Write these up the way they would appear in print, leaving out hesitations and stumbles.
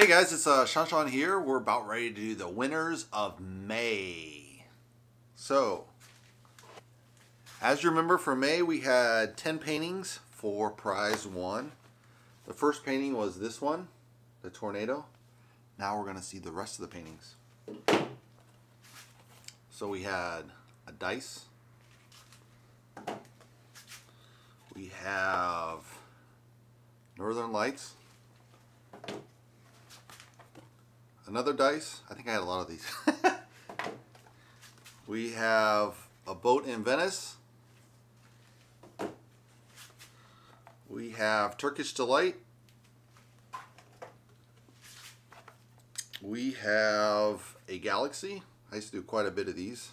Hey guys, it's shawnshawn here. We're about ready to do the winners of May. So, as you remember, for May we had 10 paintings for prize 1. The first painting was this one, the tornado. Now we're going to see the rest of the paintings. So we had a dice. We have Northern Lights. Another dice. I think I had a lot of these. We have a boat in Venice. We have Turkish Delight. We have a Galaxy. I used to do quite a bit of these.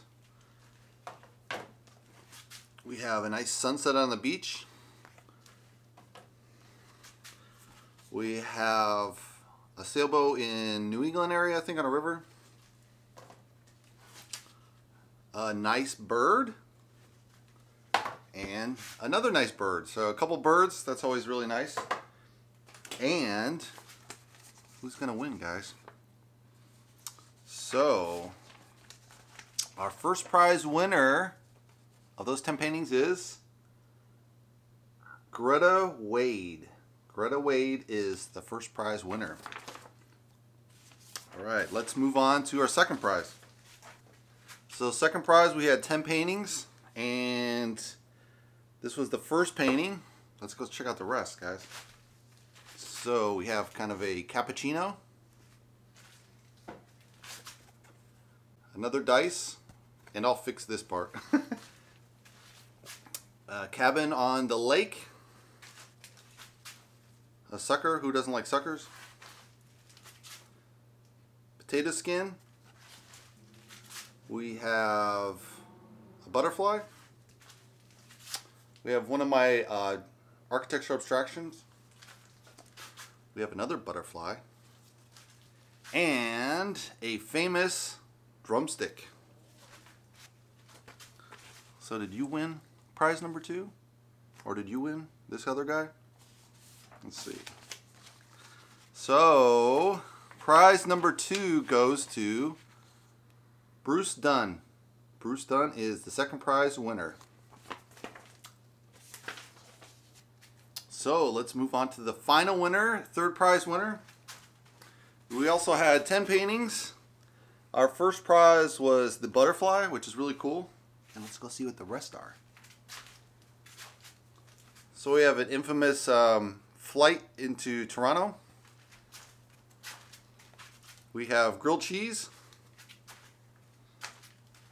We have a nice sunset on the beach. We have a sailboat in New England area, I think, on a river. A nice bird. And another nice bird. So a couple birds, that's always really nice. And who's going to win, guys? So, our first prize winner of those 10 paintings is Greta Wade. Greta Wade is the first prize winner. All right, let's move on to our second prize. So second prize, we had 10 paintings, and this was the first painting. Let's go check out the rest, guys. So we have kind of a cappuccino, another dice, and I'll fix this part. A cabin on the lake, a sucker. Who doesn't like suckers? Potato skin. We have a butterfly. We have one of my architectural abstractions. We have another butterfly. And a famous drumstick. So did you win prize number 2? Or did you win this other guy? Let's see. So, prize number 2 goes to Bruce Dunn. Bruce Dunn is the second prize winner. So, let's move on to the final winner, third prize winner. We also had 10 paintings. Our first prize was the butterfly, which is really cool. And let's go see what the rest are. So we have an infamous flight into Toronto. We have grilled cheese.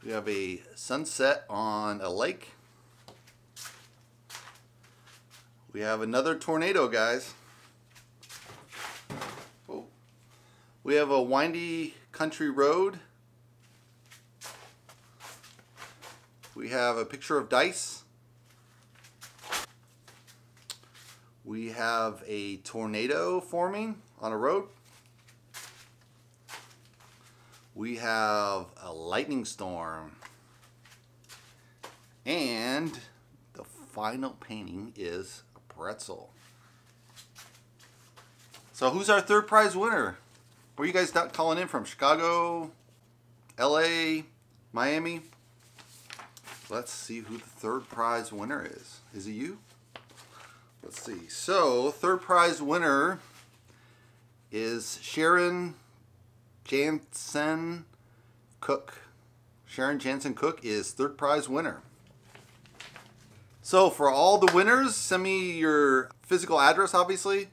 We have a sunset on a lake. We have another tornado, guys. Oh. We have a windy country road. We have a picture of dice. We have a tornado forming on a road. We have a lightning storm. And the final painting is a pretzel. So who's our third prize winner? Where are you guys calling in from? Chicago? LA? Miami? Let's see who the third prize winner is. Is it you? Let's see. So, third prize winner is Sharon Jansen Cook. Sharon Jansen Cook is third prize winner. So, for all the winners, send me your physical address, obviously,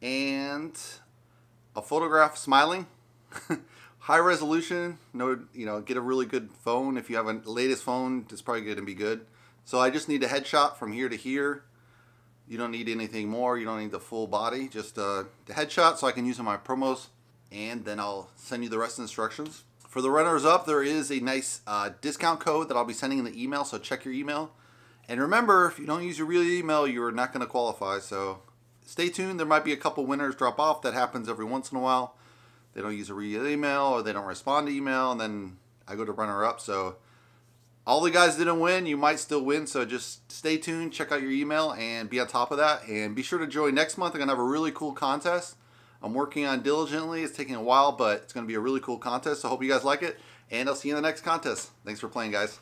and a photograph smiling. High resolution. No, get a really good phone. If you have a latest phone, it's probably going to be good. So, I just need a headshot from here to here. You don't need anything more. You don't need the full body. Just the headshot so I can use in my promos. And then I'll send you the rest of the instructions. For the runners up, there is a nice discount code that I'll be sending in the email. So check your email. And remember, if you don't use your real email, you're not going to qualify. So stay tuned. There might be a couple winners drop off. That happens every once in a while. They don't use a real email or they don't respond to email. And then I go to runner up. So all the guys didn't win. You might still win, so just stay tuned, check out your email, and be on top of that. And be sure to join next month. I'm going to have a really cool contest. I'm working on diligently. It's taking a while, but it's going to be a really cool contest. So I hope you guys like it, and I'll see you in the next contest. Thanks for playing, guys.